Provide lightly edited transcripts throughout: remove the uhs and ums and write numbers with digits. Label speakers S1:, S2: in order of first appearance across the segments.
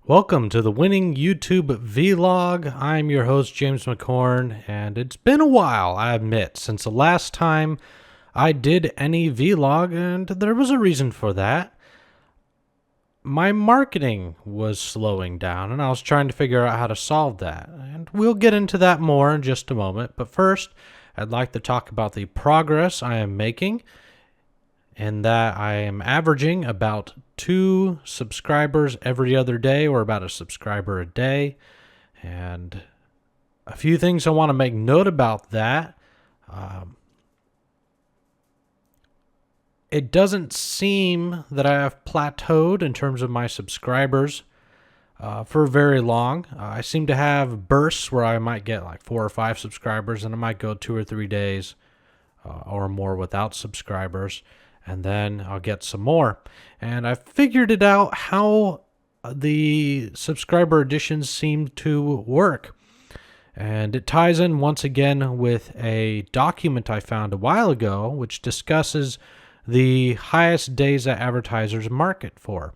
S1: Welcome to the Winning YouTube Vlog. I'm your host, James Mccorn, and it's been a while, I admit, since the last time I did any vlog, and there was a reason for that. My marketing was slowing down, and I was trying to figure out how to solve that, and we'll get into that more in just a moment. But first, I'd like to talk about the progress I am making, and that I am averaging about 2 subscribers every other day, or about a subscriber a day. And a few things I want to make note about that. It doesn't seem that I have plateaued in terms of my subscribers for very long. I seem to have bursts where I might get like 4 or 5 subscribers, and I might go 2 or 3 days or more without subscribers, and then I'll get some more. And I figured it out how the subscriber additions seem to work. And it ties in once again with a document I found a while ago, which discusses the highest days that advertisers market for.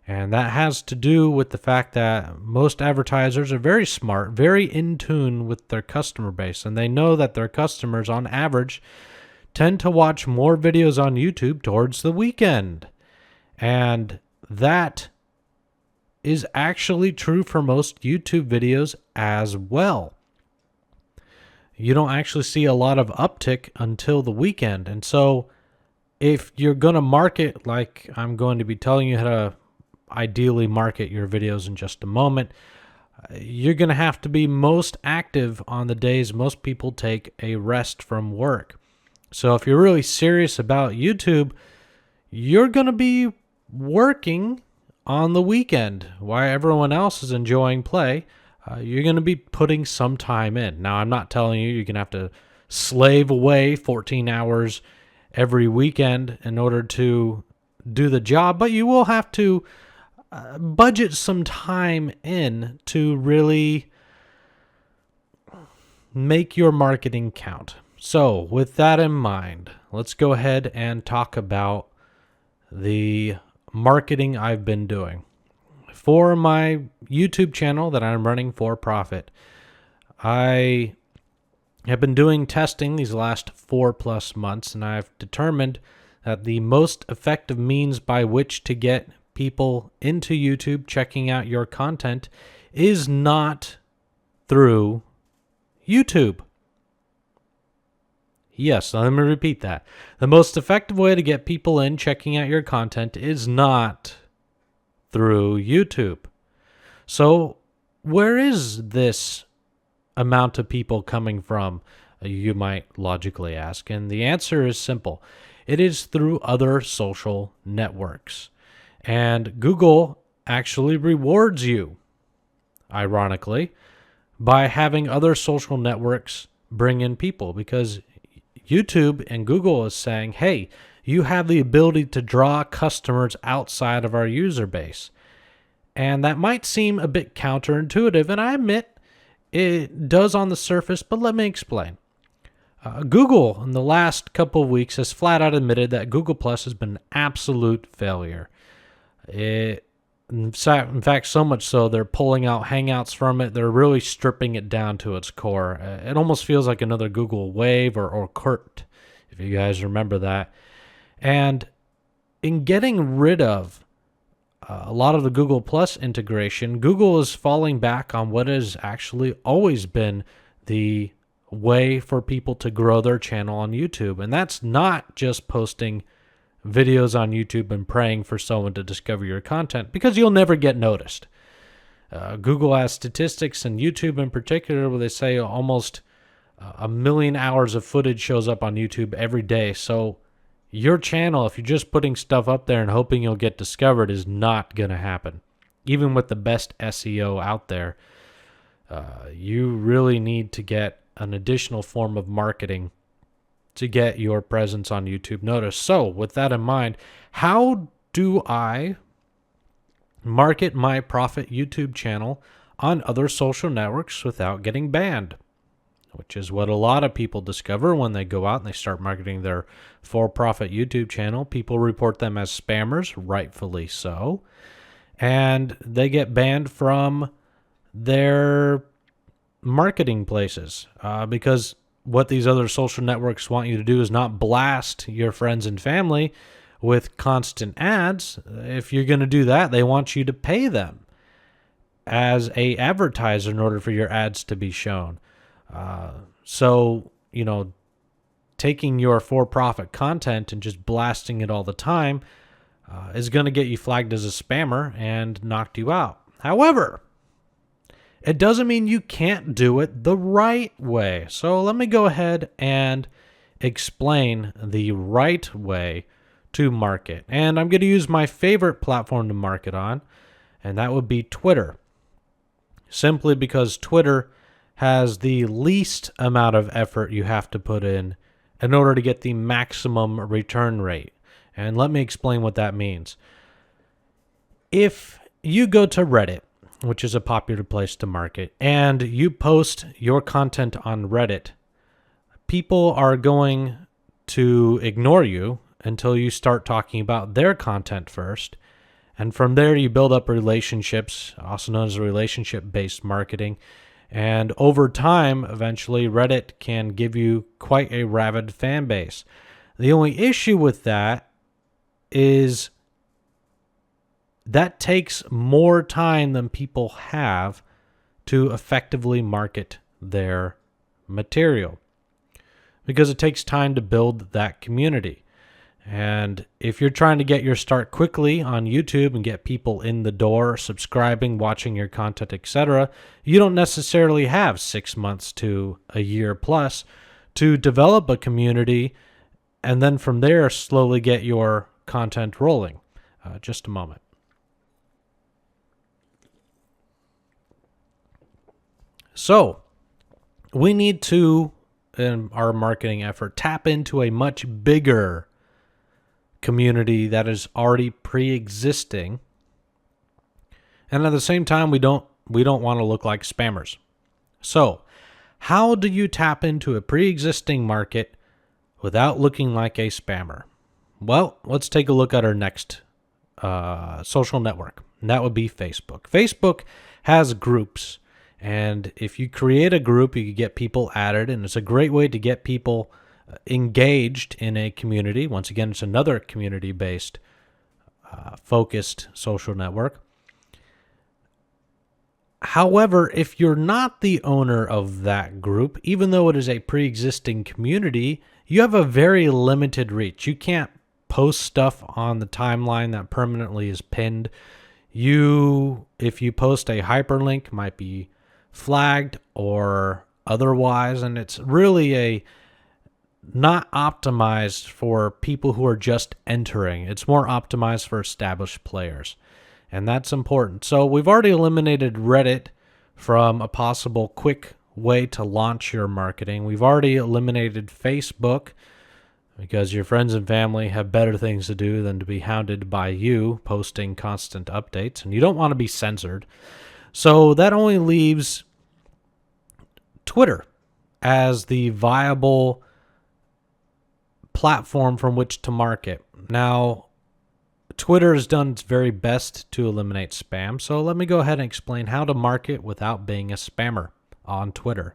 S1: And that has to do with the fact that most advertisers are very smart, very in tune with their customer base, and they know that their customers, on average, tend to watch more videos on YouTube towards the weekend. And that is actually true for most YouTube videos as well. You don't actually see a lot of uptick until the weekend. And so if you're going to market, like I'm going to be telling you how to ideally market your videos in just a moment, you're going to have to be most active on the days most people take a rest from work. So if you're really serious about YouTube, you're going to be working on the weekend while everyone else is enjoying play. You're going to be putting some time in. Now, I'm not telling you you're going to have to slave away 14 hours every weekend in order to do the job, but you will have to budget some time in to really make your marketing count. So with that in mind, let's go ahead and talk about the marketing I've been doing for my YouTube channel that I'm running for profit. I have been doing testing these last 4+ months, and I've determined that the most effective means by which to get people into YouTube checking out your content is not through YouTube. Yes, let me repeat that. The most effective way to get people in checking out your content is not through YouTube. So where is this amount of people coming from, you might logically ask? And the answer is simple. It is through other social networks. And Google actually rewards you, ironically, by having other social networks bring in people, because YouTube and Google is saying, hey, you have the ability to draw customers outside of our user base. And that might seem a bit counterintuitive, and I admit it does on the surface, but let me explain. Google, in the last couple of weeks, has flat out admitted that Google Plus has been an absolute failure. In fact, so much so, they're pulling out Hangouts from it. They're really stripping it down to its core. It almost feels like another Google Wave or Kurt, if you guys remember that. And in getting rid of a lot of the Google Plus integration, Google is falling back on what has actually always been the way for people to grow their channel on YouTube. And that's not just posting videos on YouTube and praying for someone to discover your content, because you'll never get noticed. Google has statistics, and YouTube in particular, where they say almost 1 million hours of footage shows up on YouTube every day. So your channel, if you're just putting stuff up there and hoping you'll get discovered, is not going to happen. Even with the best SEO out there, you really need to get an additional form of marketing to get your presence on YouTube noticed. So with that in mind, how do I market my profit YouTube channel on other social networks without getting banned? Which is what a lot of people discover when they go out and they start marketing their for-profit YouTube channel. People report them as spammers, rightfully so. and they get banned from their marketing places because what these other social networks want you to do is not blast your friends and family with constant ads. If you're going to do that, they want you to pay them as a advertiser in order for your ads to be shown. So, taking your for-profit content and just blasting it all the time is going to get you flagged as a spammer and knocked you out. However, it doesn't mean you can't do it the right way. So let me go ahead and explain the right way to market. And I'm going to use my favorite platform to market on, and that would be Twitter. Simply because Twitter has the least amount of effort you have to put in order to get the maximum return rate. And let me explain what that means. If you go to Reddit, which is a popular place to market, and you post your content on Reddit, people are going to ignore you until you start talking about their content first. And from there, you build up relationships, also known as relationship-based marketing. And over time, eventually, Reddit can give you quite a rabid fan base. The only issue with that is that takes more time than people have to effectively market their material, because it takes time to build that community. And if you're trying to get your start quickly on YouTube and get people in the door, subscribing, watching your content, etc., you don't necessarily have 6 months to a year plus to develop a community and then from there slowly get your content rolling. Just a moment. So we need to, in our marketing effort, tap into a much bigger community that is already pre-existing, and at the same time we don't want to look like spammers. So how do you tap into a pre-existing market without looking like a spammer? Well, let's take a look at our next social network, and that would be Facebook. Facebook has groups, and if you create a group, you can get people added, and it's a great way to get people engaged in a community. Once again, it's another community-based focused social network. However, if you're not the owner of that group, even though it is a pre-existing community, you have a very limited reach. You can't post stuff on the timeline that permanently is pinned. If you post a hyperlink, might be flagged or otherwise, and it's really not optimized for people who are just entering. It's more optimized for established players, and that's important. So we've already eliminated Reddit from a possible quick way to launch your marketing. We've already eliminated Facebook because your friends and family have better things to do than to be hounded by you posting constant updates, and you don't want to be censored. So that only leaves Twitter as the viable platform from which to market. Now, Twitter has done its very best to eliminate spam, so let me go ahead and explain how to market without being a spammer on Twitter.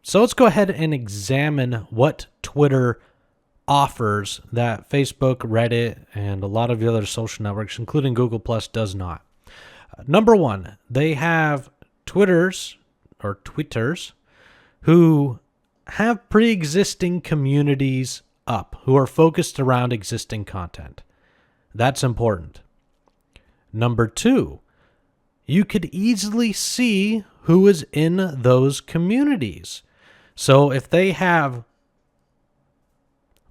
S1: So let's go ahead and examine what Twitter offers that Facebook, Reddit, and a lot of the other social networks, including Google+, does not. Number one, they have Twitters who have pre-existing communities up, who are focused around existing content. That's important. Number two, you could easily see who is in those communities. So if they have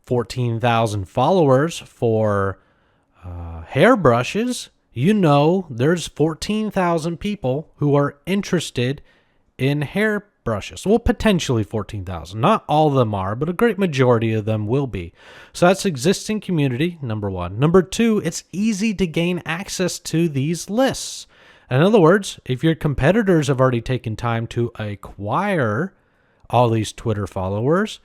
S1: 14,000 followers for hairbrushes, there's 14,000 people who are interested in hairbrushes. Well, potentially 14,000. Not all of them are, but a great majority of them will be. So that's existing community, number one. Number two, it's easy to gain access to these lists. In other words, if your competitors have already taken time to acquire all these Twitter followers,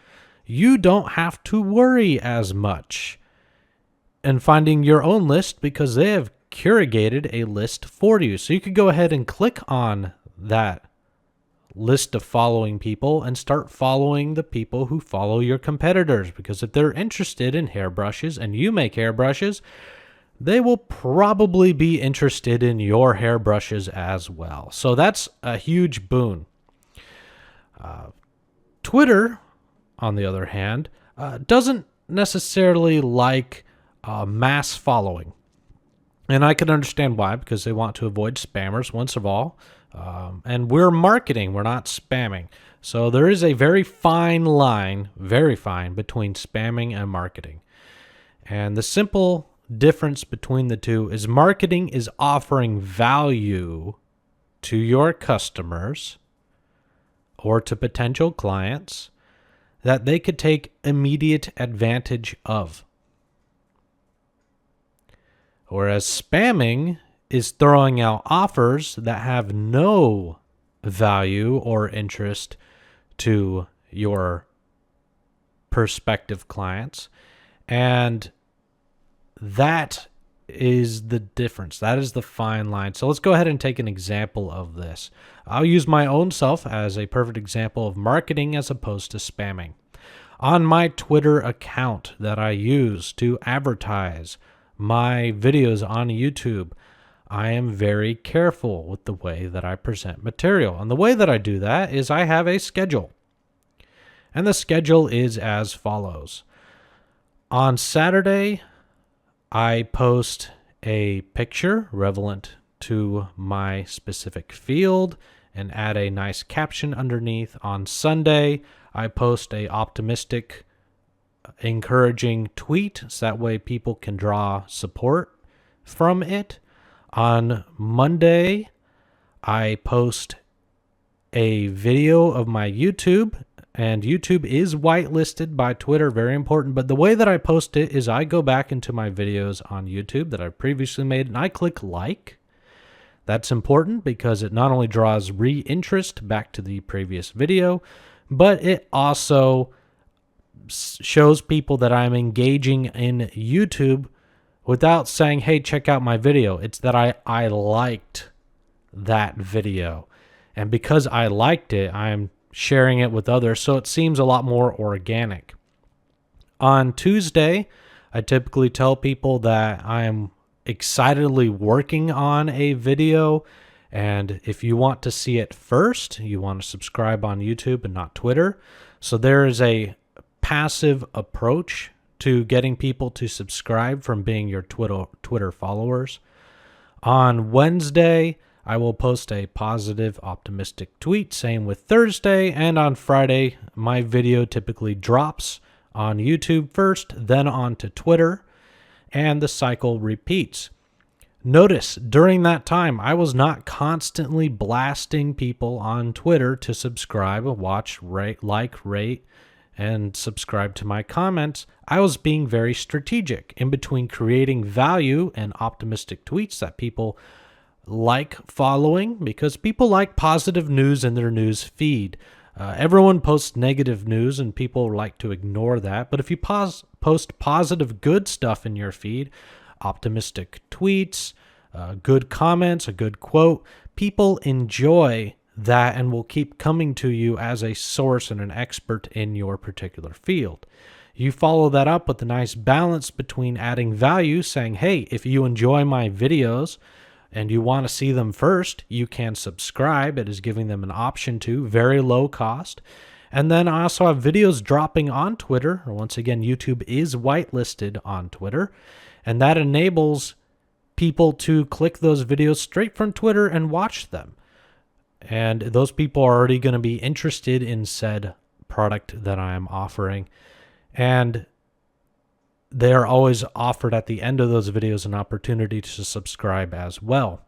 S1: you don't have to worry as much in finding your own list because they have curated a list for you. So you could go ahead and click on that list of following people and start following the people who follow your competitors, because if they're interested in hairbrushes and you make hairbrushes, they will probably be interested in your hairbrushes as well. So that's a huge boon. Twitter, on the other hand, doesn't necessarily like mass following. And I can understand why, because they want to avoid spammers, once of all. And we're marketing, we're not spamming. So there is a very fine line, very fine, between spamming and marketing. And the simple difference between the two is marketing is offering value to your customers or to potential clients that they could take immediate advantage of. Whereas spamming is throwing out offers that have no value or interest to your prospective clients. And that is the difference. That is the fine line. So let's go ahead and take an example of this. I'll use my own self as a perfect example of marketing as opposed to spamming. On my Twitter account that I use to advertise my videos on YouTube, I am very careful with the way that I present material. And the way that I do that is I have a schedule. And the schedule is as follows. On Saturday, I post a picture relevant to my specific field and add a nice caption underneath. On Sunday, I post a optimistic, encouraging tweet, so that way people can draw support from it. On Monday, I post a video of my YouTube, and YouTube is whitelisted by Twitter, very important. But the way that I post it is I go back into my videos on YouTube that I previously made, and I click like. That's important because it not only draws re-interest back to the previous video, but it also shows people that I'm engaging in YouTube without saying, hey, check out my video. It's that I liked that video. And because I liked it, I'm sharing it with others, so it seems a lot more organic. On Tuesday, I typically tell people that I am excitedly working on a video, and if you want to see it first, you want to subscribe on YouTube and not Twitter. So there is a passive approach to getting people to subscribe from being your Twitter followers. On Wednesday, I will post a positive, optimistic tweet. Same with Thursday. And on Friday, my video typically drops on YouTube first, then onto Twitter, and the cycle repeats. Notice, during that time, I was not constantly blasting people on Twitter to subscribe, watch, rate, and subscribe to my comments. I was being very strategic in between creating value and optimistic tweets that people like following, because people like positive news in their news feed. Everyone posts negative news and people like to ignore that. But if you post positive, good stuff in your feed, optimistic tweets, good comments, a good quote, people enjoy that and will keep coming to you as a source and an expert in your particular field. You follow that up with a nice balance between adding value, saying, hey, if you enjoy my videos and you want to see them first, you can subscribe. It is giving them an option to, very low cost. And then I also have videos dropping on Twitter. Once again, YouTube is whitelisted on Twitter, and that enables people to click those videos straight from Twitter and watch them. And those people are already going to be interested in said product that I am offering. And they are always offered at the end of those videos an opportunity to subscribe as well.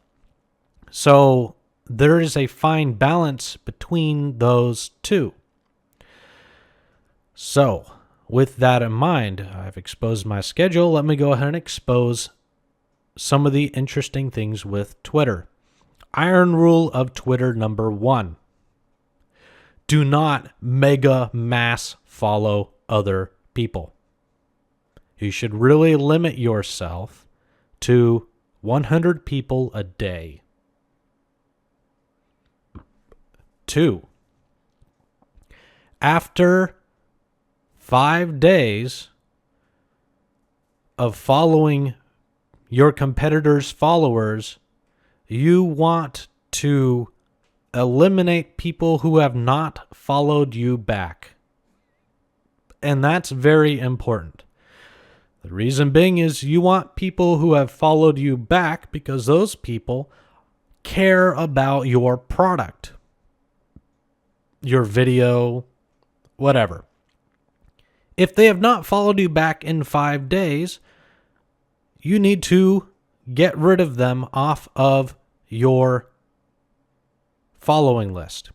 S1: So there is a fine balance between those two. So with that in mind, I've exposed my schedule. Let me go ahead and expose some of the interesting things with Twitter. Iron rule of Twitter number 1. Do not mega mass follow other people. You should really limit yourself to 100 people a day. 2, after 5 days of following your competitors' followers, you want to eliminate people who have not followed you back. And that's very important. The reason being is you want people who have followed you back because those people care about your product, your video, whatever. If they have not followed you back in 5 days, you need to get rid of them off of your following list.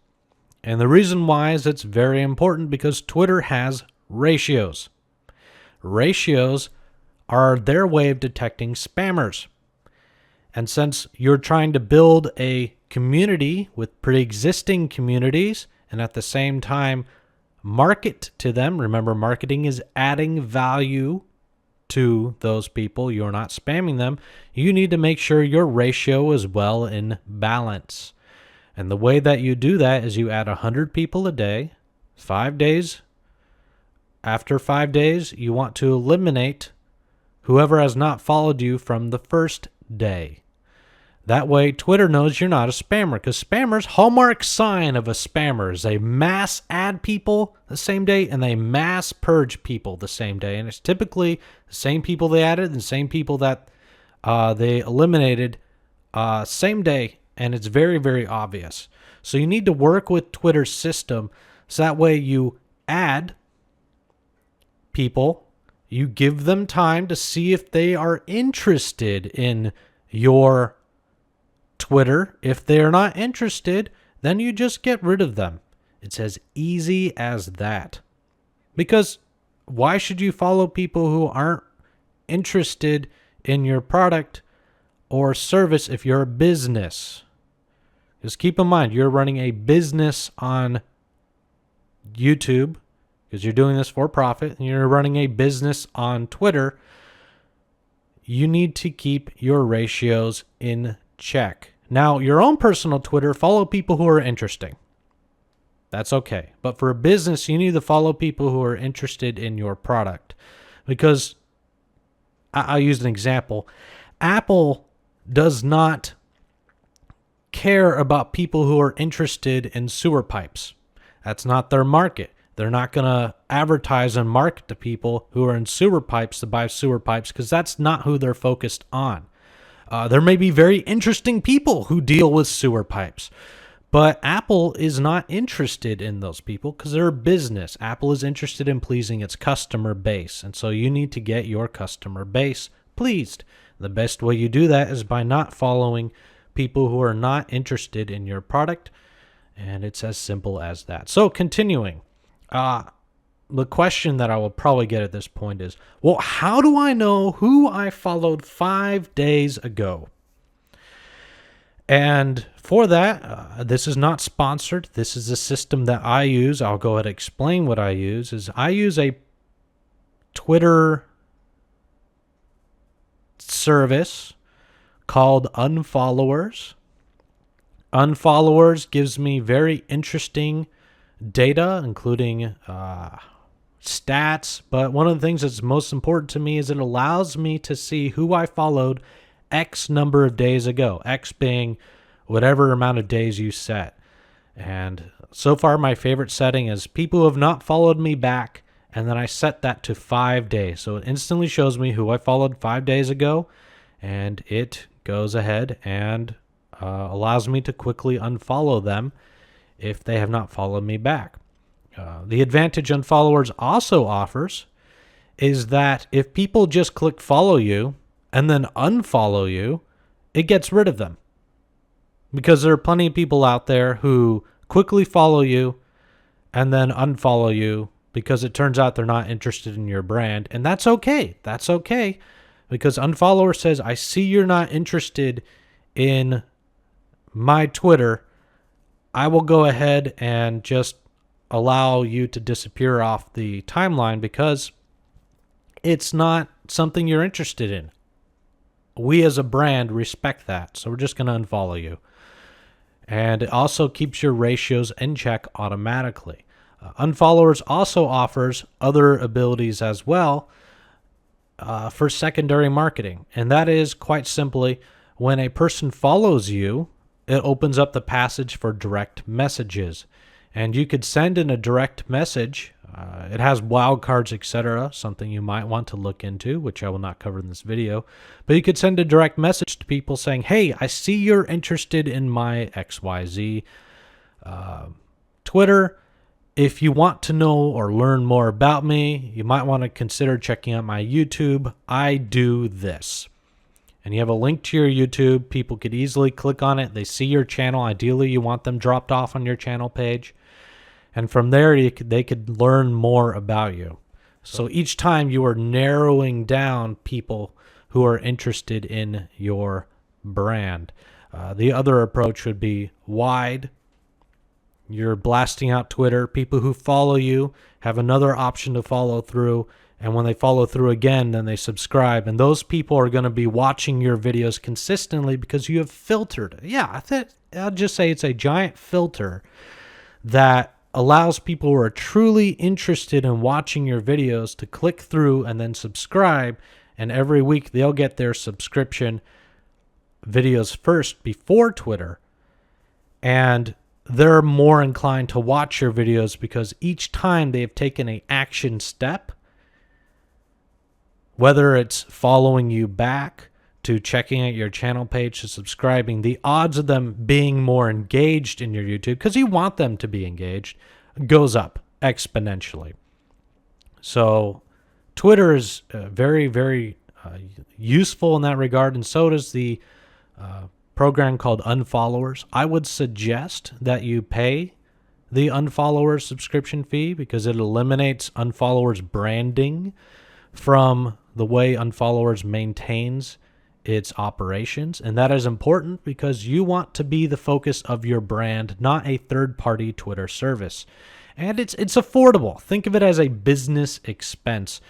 S1: And the reason why is it's very important because Twitter has ratios. Ratios are their way of detecting spammers. And since you're trying to build a community with pre-existing communities and at the same time market to them, remember marketing is adding value to those people, you're not spamming them, you need to make sure your ratio is well in balance. And the way that you do that is you add 100 people a day, 5 days. After 5 days, you want to eliminate whoever has not followed you from the first day. That way, Twitter knows you're not a spammer, because spammers, hallmark sign of a spammer is they mass add people the same day and they mass purge people the same day. And it's typically the same people they added and the same people that they eliminated same day. And it's very, very obvious. So you need to work with Twitter's system so that way you add people, you give them time to see if they are interested in your Twitter. If they're not interested, then you just get rid of them. It's as easy as that. Because why should you follow people who aren't interested in your product or service if you're a business? Just keep in mind, you're running a business on YouTube because you're doing this for profit, and you're running a business on Twitter. You need to keep your ratios in check. Now, your own personal Twitter, follow people who are interesting. That's okay. But for a business, you need to follow people who are interested in your product. Because, I'll use an example. Apple does not care about people who are interested in sewer pipes. That's not their market. They're not going to advertise and market to people who are in sewer pipes to buy sewer pipes because that's not who they're focused on. There may be very interesting people who deal with sewer pipes, but Apple is not interested in those people because they're a business. Apple is interested in pleasing its customer base, and so you need to get your customer base pleased. The best way you do that is by not following people who are not interested in your product, and it's as simple as that. So continuing, the question that I will probably get at this point is, well, how do I know who I followed 5 days ago? And for that, this is not sponsored. This is a system that I use. I'll go ahead and explain what I use. I use a Twitter service called Unfollowers. Unfollowers gives me very interesting data, including stats, but one of the things that's most important to me is it allows me to see who I followed X number of days ago, X being whatever amount of days you set. And so far, my favorite setting is people who have not followed me back, and then I set that to 5 days. So it instantly shows me who I followed 5 days ago, and it goes ahead and allows me to quickly unfollow them if they have not followed me back. The advantage Unfollowers also offers is that if people just click follow you and then unfollow you, it gets rid of them. Because there are plenty of people out there who quickly follow you and then unfollow you because it turns out they're not interested in your brand. And that's okay. That's okay. Because Unfollower says, I see you're not interested in my Twitter. I will go ahead and just allow you to disappear off the timeline because it's not something you're interested in. we as a brand respect that. So we're just going to unfollow you. And it also keeps your ratios in check automatically. Unfollowers also offers other abilities as well for secondary marketing. And that is quite simply when a person follows you, it opens up the passage for direct messages. And you could send in a direct message. It has wildcards, etc., something you might want to look into, which I will not cover in this video. But you could send a direct message to people saying, hey, I see you're interested in my XYZ Twitter. If you want to know or learn more about me, you might want to consider checking out my YouTube. I do this. And you have a link to your YouTube. People could easily click on it. They see your channel. Ideally, you want them dropped off on your channel page. And from there, they could learn more about you. So each time you are narrowing down people who are interested in your brand. The other approach would be wide. You're blasting out Twitter. People who follow you have another option to follow through. And when they follow through again, then they subscribe. And those people are going to be watching your videos consistently because you have filtered. Yeah, I'll just say it's a giant filter that allows people who are truly interested in watching your videos to click through and then subscribe. And every week they'll get their subscription videos first before Twitter. And they're more inclined to watch your videos because each time they've taken an action step, whether it's following you back to checking out your channel page to subscribing, the odds of them being more engaged in your YouTube, because you want them to be engaged, goes up exponentially. So Twitter is very, very useful in that regard, and so does the program called Unfollowers. I would suggest that you pay the Unfollowers subscription fee because it eliminates Unfollowers branding from the way Unfollowers maintains its operations. And that is important because you want to be the focus of your brand, not a third-party Twitter service. And it's affordable. Think of it as a business expense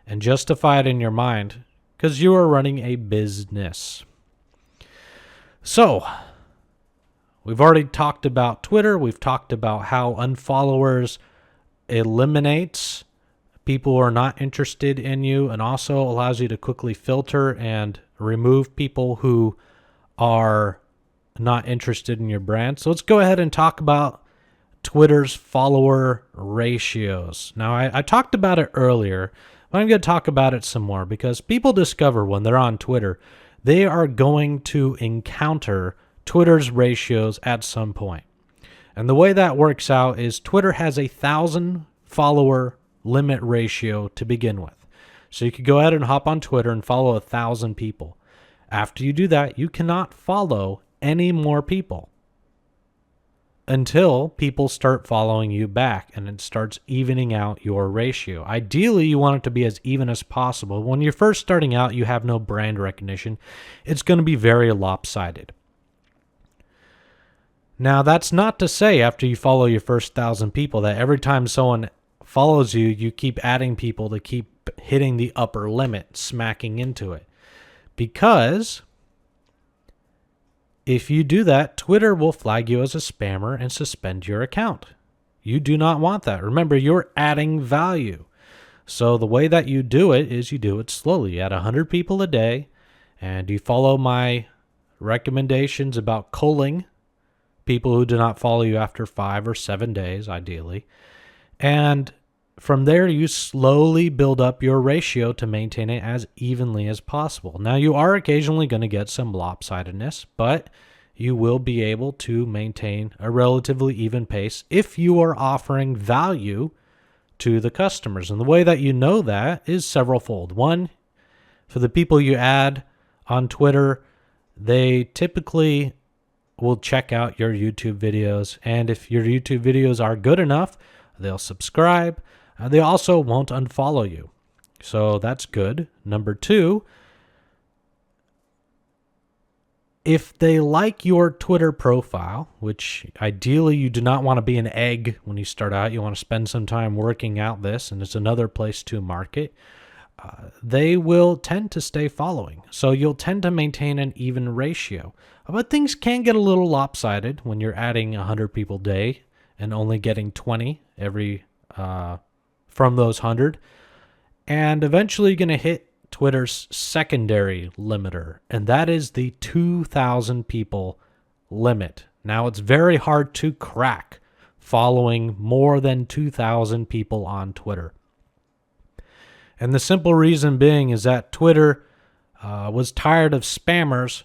S1: and justify it in your mind because you are running a business. So, we've already talked about Twitter. We've talked about how Unfollowers eliminates people who are not interested in you and also allows you to quickly filter and remove people who are not interested in your brand. So let's go ahead and talk about Twitter's follower ratios. Now, I talked about it earlier, but I'm going to talk about it some more because people discover when they're on Twitter, they are going to encounter Twitter's ratios at some point. And the way that works out is Twitter has 1,000 follower limit ratio to begin with. So you could go ahead and hop on Twitter and follow 1,000 people. After you do that, you cannot follow any more people until people start following you back and it starts evening out your ratio. Ideally, you want it to be as even as possible. When you're first starting out, you have no brand recognition. It's going to be very lopsided. Now, that's not to say after you follow your first 1,000 people that every time someone follows you, you keep adding people to keep hitting the upper limit, smacking into it. Because if you do that, Twitter will flag you as a spammer and suspend your account. You do not want that. Remember, you're adding value. So the way that you do it is you do it slowly. You add 100 people a day, and you follow my recommendations about culling people who do not follow you after 5 or 7 days, ideally. And from there, you slowly build up your ratio to maintain it as evenly as possible. Now, you are occasionally going to get some lopsidedness, but you will be able to maintain a relatively even pace if you are offering value to the customers. And the way that you know that is severalfold. One, for the people you add on Twitter, they typically will check out your YouTube videos. And if your YouTube videos are good enough, they'll subscribe. They also won't unfollow you. So that's good. Number two, if they like your Twitter profile, which ideally you do not want to be an egg when you start out, you want to spend some time working out this, and it's another place to market. they will tend to stay following. So you'll tend to maintain an even ratio. But things can get a little lopsided when you're adding 100 people a day and only getting 20 every from those 100. And eventually you're going to hit Twitter's secondary limiter, and that is the 2,000 people limit. Now, it's very hard to crack following more than 2,000 people on Twitter. And the simple reason being is that Twitter was tired of spammers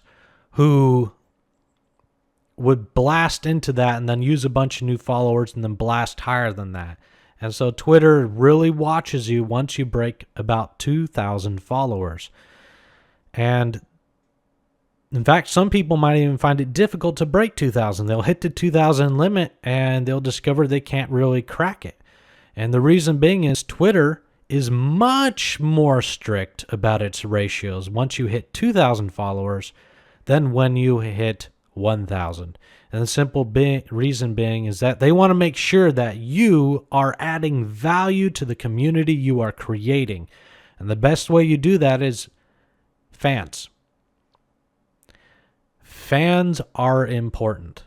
S1: who would blast into that and then use a bunch of new followers and then blast higher than that. And so Twitter really watches you once you break about 2,000 followers. And in fact, some people might even find it difficult to break 2,000. They'll hit the 2,000 limit and they'll discover they can't really crack it. And the reason being is Twitter is much more strict about its ratios once you hit 2,000 followers than when you hit 1,000. And the simple reason being is that they want to make sure that you are adding value to the community you are creating. And the best way you do that is fans. Fans are important.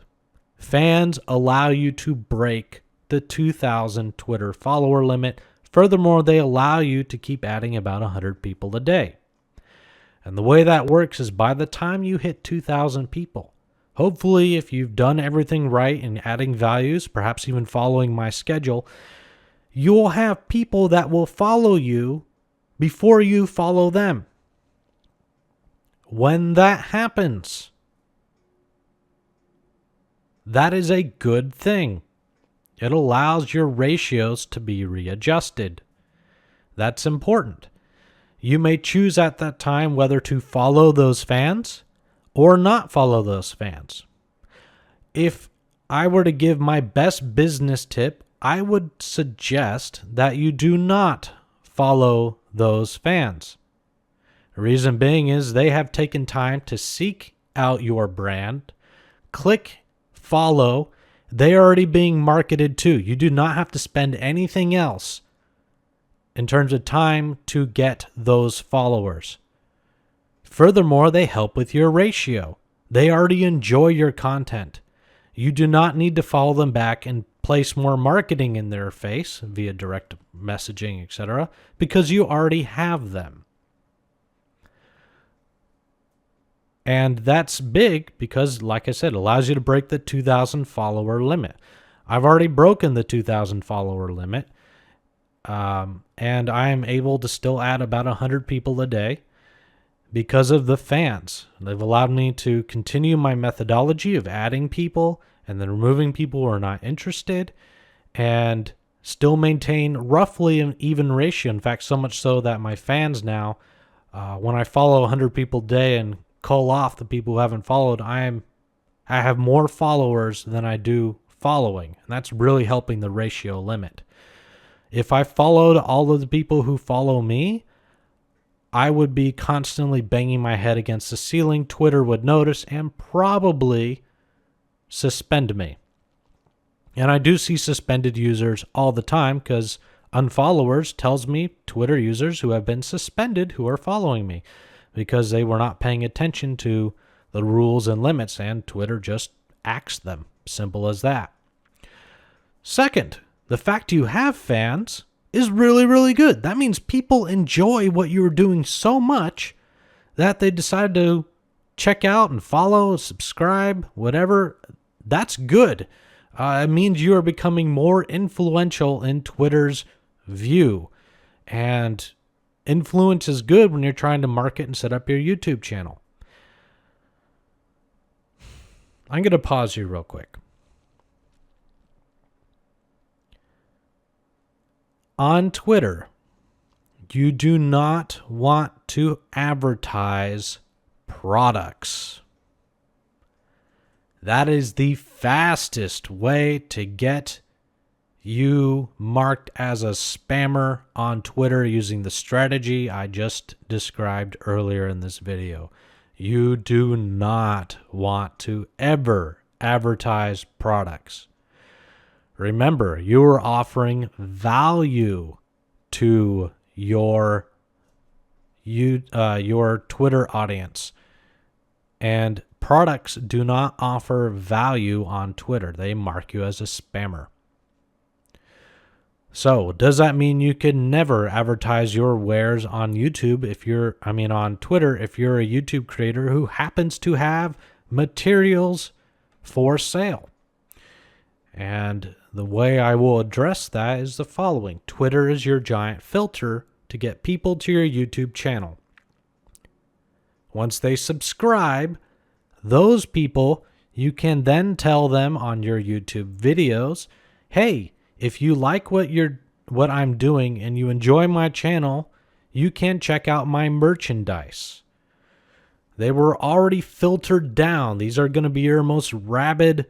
S1: Fans allow you to break the 2,000 Twitter follower limit. Furthermore, they allow you to keep adding about 100 people a day. And the way that works is by the time you hit 2,000 people, hopefully, if you've done everything right in adding values, perhaps even following my schedule, you'll have people that will follow you before you follow them. When that happens, that is a good thing. It allows your ratios to be readjusted. That's important. You may choose at that time whether to follow those fans or not follow those fans. If I were to give my best business tip, I would suggest that you do not follow those fans. The reason being is they have taken time to seek out your brand, click follow. They are already being marketed to. You do not have to spend anything else in terms of time to get those followers. Furthermore, they help with your ratio. They already enjoy your content. You do not need to follow them back and place more marketing in their face via direct messaging, etc., because you already have them. And that's big because, like I said, it allows you to break the 2,000 follower limit. I've already broken the 2,000 follower limit, and I am able to still add about 100 people a day because of the fans. They've allowed me to continue my methodology of adding people and then removing people who are not interested and still maintain roughly an even ratio. In fact, so much so that my fans now, when I follow 100 people a day and cull off the people who haven't followed, I have more followers than I do following. And that's really helping the ratio limit. If I followed all of the people who follow me, I would be constantly banging my head against the ceiling. Twitter would notice and probably suspend me. And I do see suspended users all the time because unfollowers tells me Twitter users who have been suspended who are following me because they were not paying attention to the rules and limits, and Twitter just axed them. Simple as that. Second, the fact you have fans is really, really good. That means people enjoy what you're doing so much that they decide to check out and follow, subscribe, whatever. That's good. It means you are becoming more influential in Twitter's view. And influence is good when you're trying to market and set up your YouTube channel. I'm going to pause here real quick. On Twitter, you do not want to advertise products. That is the fastest way to get you marked as a spammer on Twitter using the strategy I just described earlier in this video. You do not want to ever advertise products. Remember, you are offering value to your your Twitter audience. And products do not offer value on Twitter. They mark you as a spammer. So, does that mean you can never advertise your wares on YouTube on Twitter if you're a YouTube creator who happens to have materials for sale? And the way I will address that is the following. Twitter is your giant filter to get people to your YouTube channel. Once they subscribe, those people, you can then tell them on your YouTube videos, hey, if you like what I'm doing and you enjoy my channel, you can check out my merchandise. They were already filtered down. These are going to be your most rabid,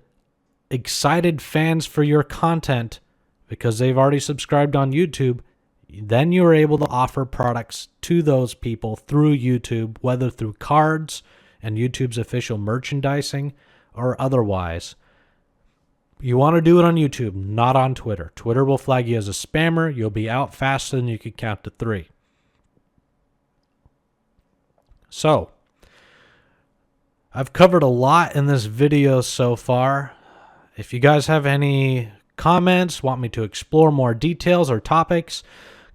S1: excited fans for your content because they've already subscribed on YouTube. Then you're able to offer products to those people through YouTube, whether through cards and YouTube's official merchandising or otherwise. You want to do it on YouTube, not on Twitter. Twitter will flag you as a spammer. You'll be out faster than you can count to 3. So, I've covered a lot in this video so far. If you guys have any comments, want me to explore more details or topics,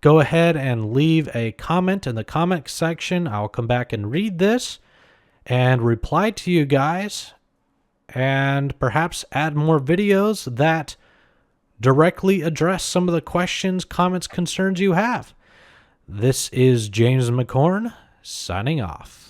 S1: go ahead and leave a comment in the comment section. I'll come back and read this and reply to you guys and perhaps add more videos that directly address some of the questions, comments, concerns you have. This is James Mccorn signing off.